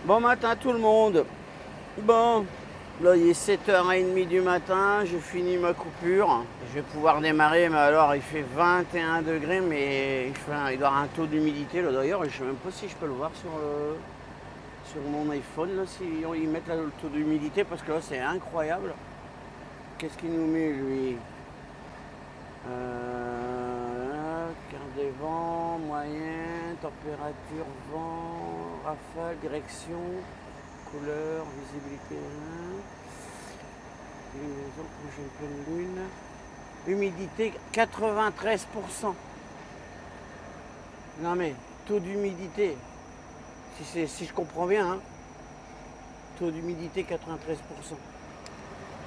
Bon matin tout le monde. Bon, là il est 7h30 du matin, j'ai fini ma coupure. Je vais pouvoir démarrer, mais alors il fait 21 degrés, mais il doit avoir un taux d'humidité là d'ailleurs. Je sais même pas si je peux le voir sur mon iPhone, là, si ils mettent là, le taux d'humidité, parce que là c'est incroyable. Qu'est-ce qu'il nous met lui? Carte des vents, moyen, température, vent, rafale, direction, couleur, visibilité, luminaison, prochaine pleine lune, humidité 93%. Non mais, taux d'humidité, si je comprends bien, hein, taux d'humidité 93%.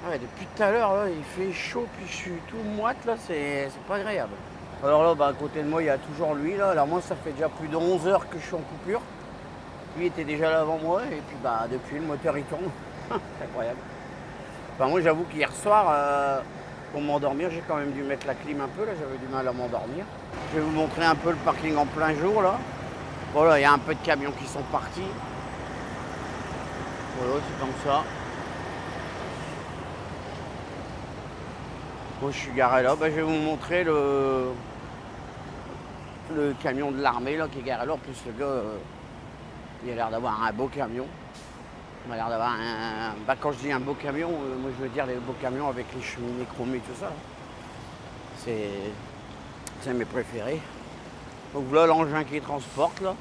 Ah ouais, depuis tout à l'heure, là, il fait chaud, puis je suis tout moite, là, c'est pas agréable. Alors là, bah, à côté de moi, il y a toujours lui, là. Alors moi, ça fait déjà plus de 11 heures que je suis en coupure. Lui était déjà là avant moi, et puis bah, depuis, le moteur, il tourne. C'est incroyable. Enfin, moi, j'avoue qu'hier soir, pour m'endormir, j'ai quand même dû mettre la clim un peu, là, j'avais du mal à m'endormir. Je vais vous montrer un peu le parking en plein jour, là. Voilà, il y a un peu de camions qui sont partis. Voilà, c'est comme ça. Moi, je suis garé là. Bah, je vais vous montrer le camion de l'armée là qui est garé là. En plus, le gars, il a l'air d'avoir un beau camion. Il a l'air d'avoir un. Bah, quand je dis un beau camion, moi je veux dire les beaux camions avec les cheminées chromées et tout ça. C'est mes préférés. Donc voilà l'engin qui transporte là.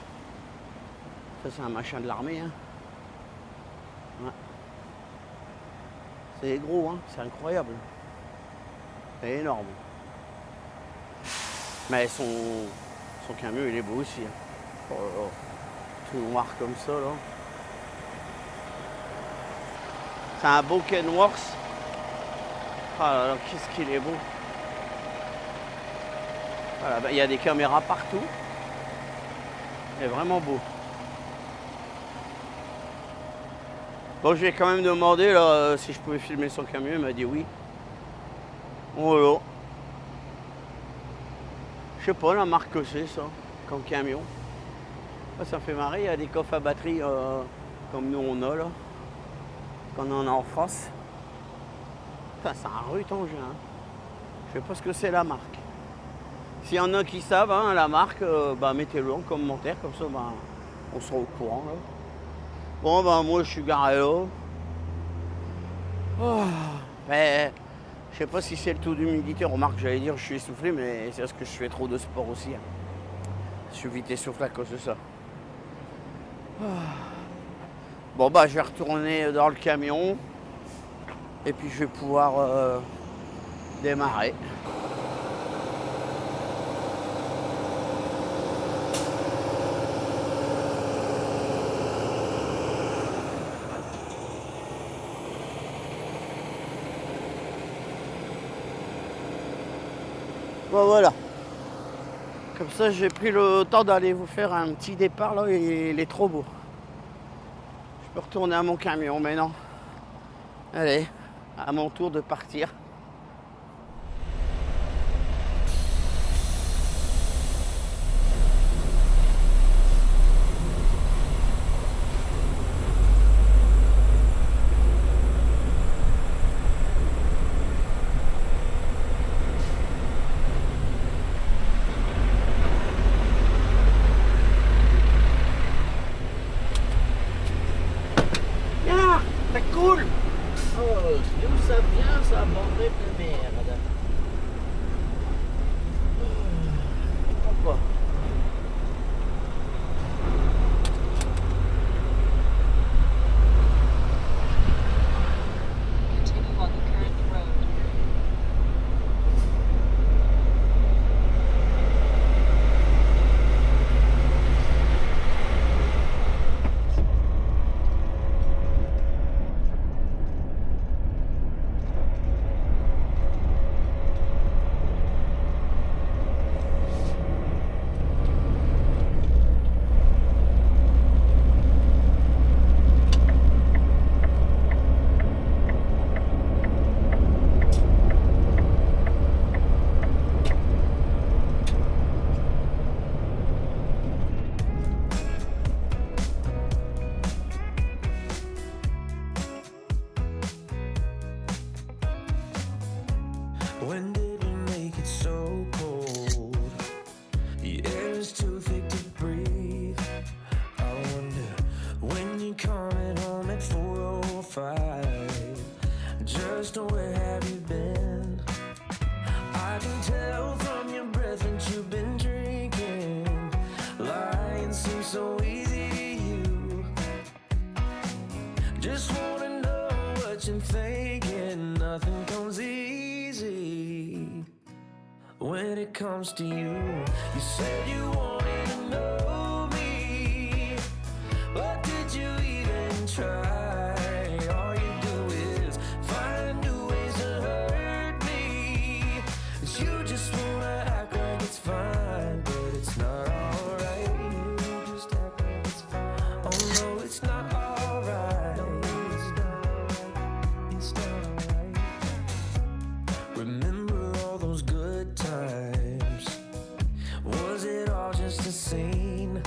Ça, c'est un machin de l'armée. Hein. Ouais. C'est gros, hein. C'est incroyable. C'est énorme. Mais son camion, il est beau aussi. Hein. Oh là là. Tout noir comme ça, là. C'est un beau Kenworth. Ah là là, qu'est-ce qu'il est beau. Voilà, bah, il y a des caméras partout. C'est vraiment beau. Bon, je vais quand même demander là, si je pouvais filmer son camion. Il m'a dit oui. Voilà. Je sais pas la marque que c'est ça, comme camion. Ça me fait marrer, il y a des coffres à batterie comme nous on a là, qu'on en a en France. Enfin, c'est un rude engin. Hein. Je sais pas ce que c'est la marque. S'il y en a qui savent hein, la marque, bah, mettez-le en commentaire, comme ça bah, on sera au courant. Là. Bon bah moi je suis garé là. Oh, mais je sais pas si c'est le taux d'humidité. Remarque, j'allais dire je suis essoufflé, mais c'est parce que je fais trop de sport aussi. Hein. Je suis vite essoufflé à cause de ça. Bon bah je vais retourner dans le camion et puis je vais pouvoir démarrer. Bon voilà. Comme ça j'ai pris le temps d'aller vous faire un petit départ là et il est trop beau. Je peux retourner à mon camion maintenant. Allez, à mon tour de partir. Bien, c'est cool. Oh, d'où ça vient ça, bordel de merde. Pourquoi? Continue on the current road. When did we make it so cold? The air is too thick to breathe. I wonder when you're coming home at 4:05. Just where have you been? I can tell from your breath that you've been drinking. Lying seems so easy to you. Just wanna know what you're thinking. Nothing comes easy when it comes to you. You said you wanted to know me, but did you even try? All you do is find new ways to hurt me. You just wanna act like it's fine, but it's not alright. You just act like it's fine. Oh no, it's not alright. It's not alright. Remember all those good times? Was it all just a scene?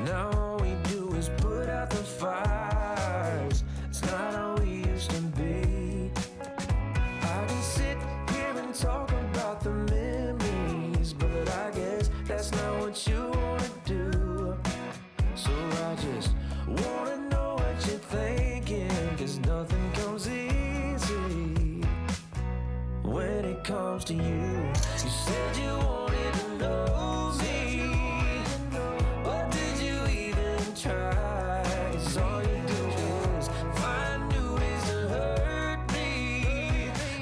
Now all we do is put out the fires. It's not how we used to be. I can sit here and talk about the memories, but I guess that's not what you wanna do. So I just wanna know what you're thinking, 'cause nothing comes easy when it comes to you. You said you wanted to know me, but did you even try? 'Cause all you do is find new ways to hurt me,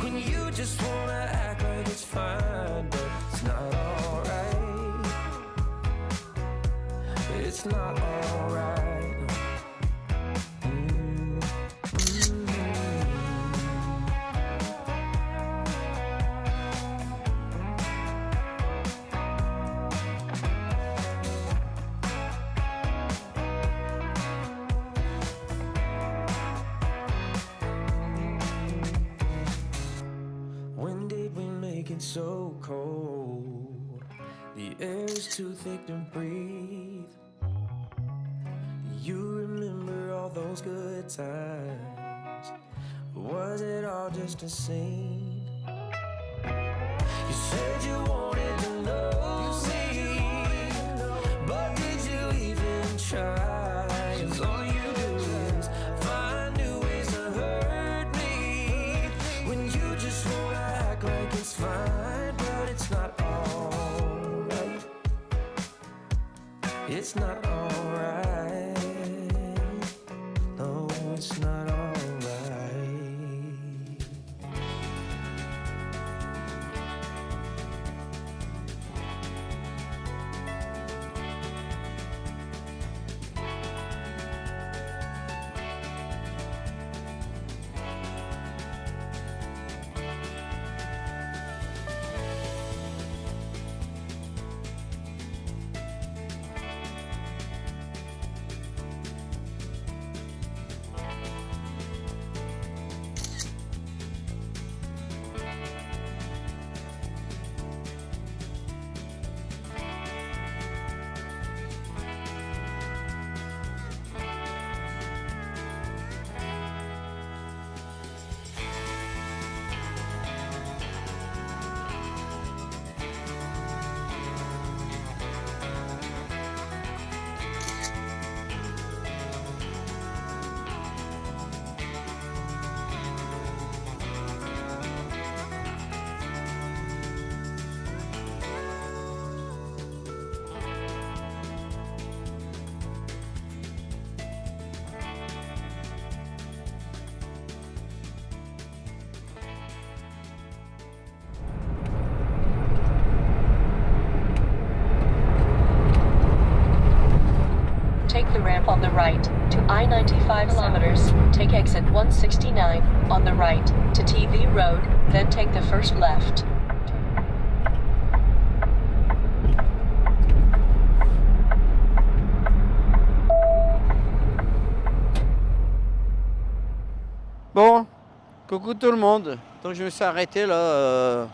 when you just wanna act like it's fine, but it's not alright. It's not alright. When did we make it so cold? The air is too thick to breathe. You remember all those good times? Was it all just a scene? You said you wanted to know me, but did you even try? 'Cause all you do is find new ways to hurt me, when you just wanna act like it's fine, but it's not alright. It's not alright. No, it's not alright. Take the ramp on the right to I-95 kilometers. Take exit 169 on the right to TV Road, then take the first left. Bon, coucou tout le monde. Donc je me suis arrêté là.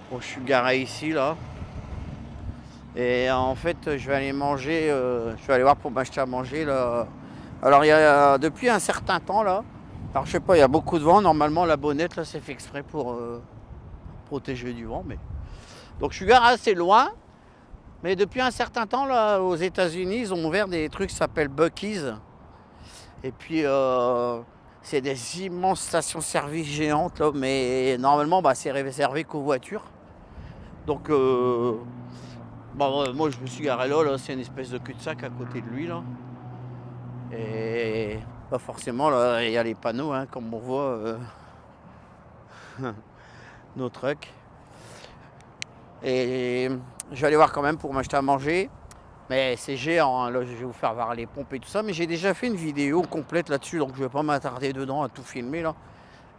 Bon, je suis garé ici là. Et en fait, je vais aller manger. Je vais aller voir pour m'acheter à manger là. Alors il y a depuis un certain temps là, Alors je sais pas, il y a beaucoup de vent. Normalement la bonnette là c'est fait exprès pour protéger du vent. Mais... Donc je suis garé assez loin. Mais depuis un certain temps là aux États-Unis, ils ont ouvert des trucs qui s'appellent Buc-ee's. Et puis c'est des immenses stations-service géantes là, mais normalement bah, c'est réservé qu'aux voitures. Donc moi je me suis garé là, c'est une espèce de cul-de-sac à côté de lui là. Et pas forcément là, il y a les panneaux hein, comme on voit nos trucks. Et je vais aller voir quand même pour m'acheter à manger. Mais c'est géant, hein. Là je vais vous faire voir les pompes et tout ça. Mais j'ai déjà fait une vidéo complète là-dessus, donc je vais pas m'attarder dedans à tout filmer là.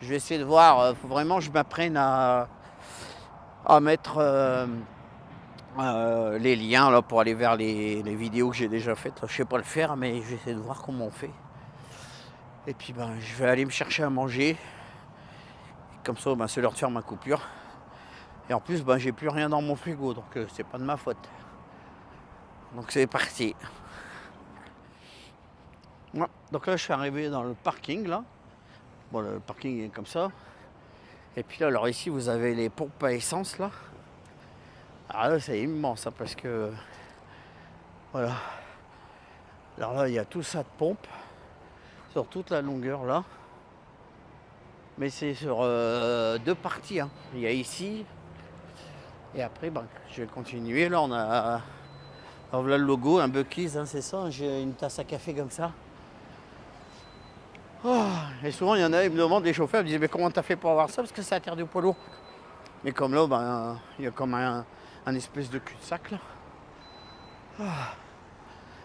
Je vais essayer de voir, faut vraiment que je m'apprenne à mettre les liens là, pour aller vers les vidéos que j'ai déjà faites. Là, je sais pas le faire, mais je vais essayer de voir comment on fait. Et puis ben, je vais aller me chercher à manger. Comme ça, ben, c'est l'heure de faire ma coupure. Et en plus, ben, j'ai plus rien dans mon frigo, donc c'est pas de ma faute. Donc c'est parti. Ouais, donc là, je suis arrivé dans le parking là. Bon, le parking est comme ça. Et puis là, alors ici, vous avez les pompes à essence là. Alors là, c'est immense hein, parce que voilà. Alors là, il y a tout ça de pompes sur toute la longueur là. Mais c'est sur deux parties. Hein. Il y a ici. Et après, ben, je vais continuer. Là, on a. Alors voilà le logo, un Buc-ee's, hein, c'est ça. J'ai une tasse à café comme ça. Oh, et souvent, il y en a, ils me demandent, les chauffeurs, ils me disent mais comment t'as fait pour avoir ça? Parce que c'est interdit au poids lourd. Mais comme là, ben, il y a comme un espèce de cul-de-sac là.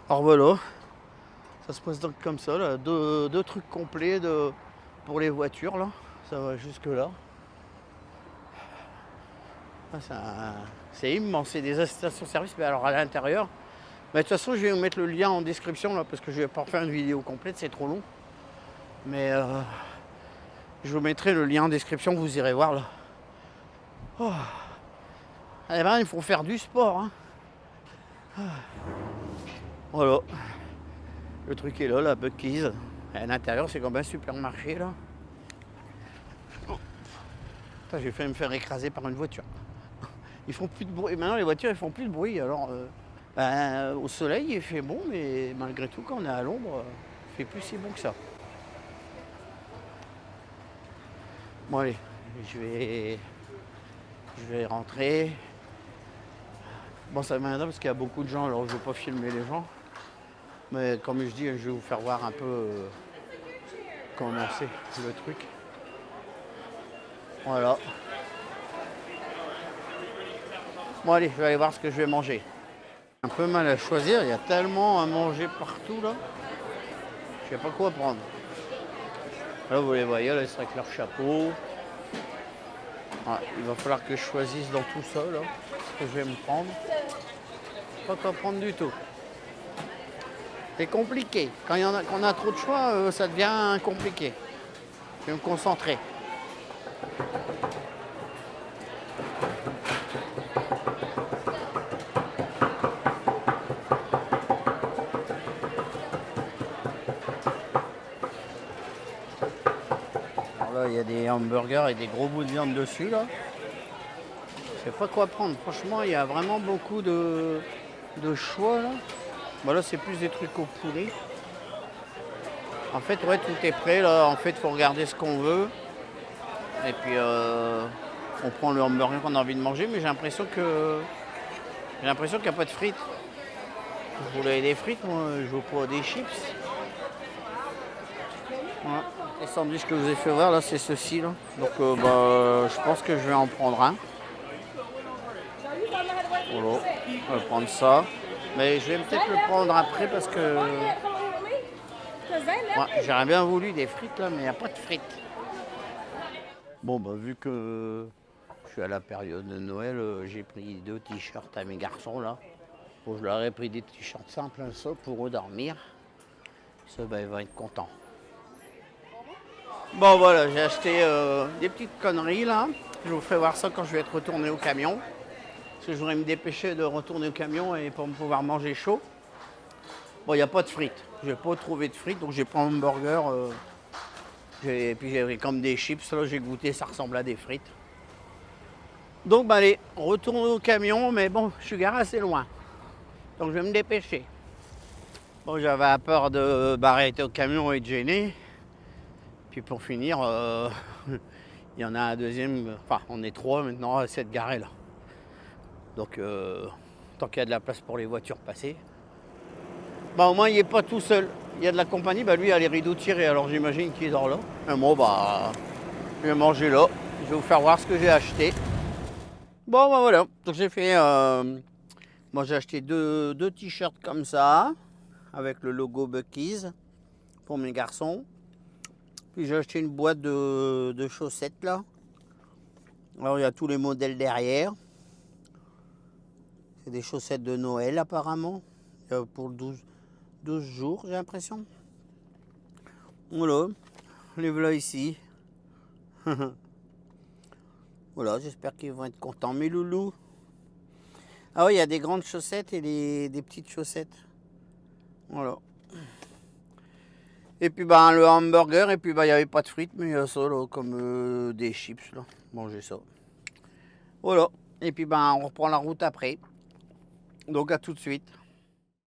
Alors voilà. Ça se passe donc comme ça, là. Deux trucs complets pour les voitures là. Ça va jusque là. C'est immense, c'est des stations-service, mais alors à l'intérieur. Mais de toute façon, je vais vous mettre le lien en description là, parce que je vais pas refaire une vidéo complète, c'est trop long. Mais je vous mettrai le lien en description, vous irez voir là. Oh. Eh ben, il faut faire du sport. Hein. Voilà. Le truc est là, la Buc-ee's. À l'intérieur, c'est comme un supermarché là. J'ai failli me faire écraser par une voiture. Ils font plus de bruit. Maintenant, les voitures, ils font plus de bruit. Alors, au soleil, il fait bon, mais malgré tout, quand on est à l'ombre, il fait plus si bon que ça. Bon, allez, je vais rentrer. Bon, ça m'aide parce qu'il y a beaucoup de gens, alors je ne vais pas filmer les gens. Mais comme je dis, je vais vous faire voir un peu comment c'est le truc. Voilà. Bon allez, je vais aller voir ce que je vais manger. Un peu mal à choisir, il y a tellement à manger partout là. Je sais pas quoi prendre. Là vous les voyez, là, c'est avec leur chapeau. Ouais, il va falloir que je choisisse dans tout ça là, ce que je vais me prendre. Je sais pas quoi prendre du tout. C'est compliqué. Quand on a trop de choix, ça devient compliqué. Je vais me concentrer. Il y a des hamburgers et des gros bouts de viande dessus là. Je sais pas quoi prendre. Franchement, il y a vraiment beaucoup de choix là. Bon, là, c'est plus des trucs au poulet. En fait, ouais, tout est prêt là. En fait, il faut regarder ce qu'on veut. Et puis, on prend le hamburger qu'on a envie de manger. Mais j'ai l'impression qu'il n'y a pas de frites. Je voulais des frites, moi. Je veux pas des chips. Ouais. Les sandwichs que je vous ai fait voir là, c'est ceci là. Donc je pense que je vais en prendre un. Voilà, je vais prendre ça. Mais je vais peut-être le prendre après parce que j'aurais bien voulu des frites là, mais il n'y a pas de frites. Bon bah vu que je suis à la période de Noël, j'ai pris 2 t-shirts à mes garçons là. Bon, je leur ai pris des t-shirts simples, ça pour eux dormir. Ça, bah, ils vont être contents. Bon voilà, j'ai acheté des petites conneries là. Je vous ferai voir ça quand je vais être retourné au camion. Parce que je voudrais me dépêcher de retourner au camion et pour pouvoir manger chaud. Bon, il n'y a pas de frites. Je n'ai pas trouvé de frites, donc j'ai pris un hamburger Et puis j'ai comme des chips, là j'ai goûté, ça ressemble à des frites. Donc bah allez, on retourne au camion, mais bon, je suis garé assez loin. Donc je vais me dépêcher. Bon, j'avais peur de m'arrêter au camion et de gêner. Puis pour finir, il y en a un deuxième, enfin on est 3 maintenant à cette garée là. Donc tant qu'il y a de la place pour les voitures passer. Bah au moins il n'est pas tout seul. Il y a de la compagnie, bah lui il a les rideaux tirés, alors j'imagine qu'il dort là. Et moi bah je vais manger là. Je vais vous faire voir ce que j'ai acheté. Bon bah voilà, donc j'ai fait, moi j'ai acheté deux t-shirts comme ça, avec le logo Buc-ee's pour mes garçons. Puis j'ai acheté une boîte de chaussettes là. Alors il y a tous les modèles derrière. C'est des chaussettes de Noël apparemment. Pour 12 jours j'ai l'impression. Voilà, les voilà ici. Voilà, j'espère qu'ils vont être contents mes loulous. Ah oui, il y a des grandes chaussettes et des petites chaussettes. Voilà. Et puis bah le hamburger, et puis bah il n'y avait pas de frites, mais il y a ça là, comme des chips là. Manger ça. Voilà. Et puis bah on reprend la route après. Donc à tout de suite.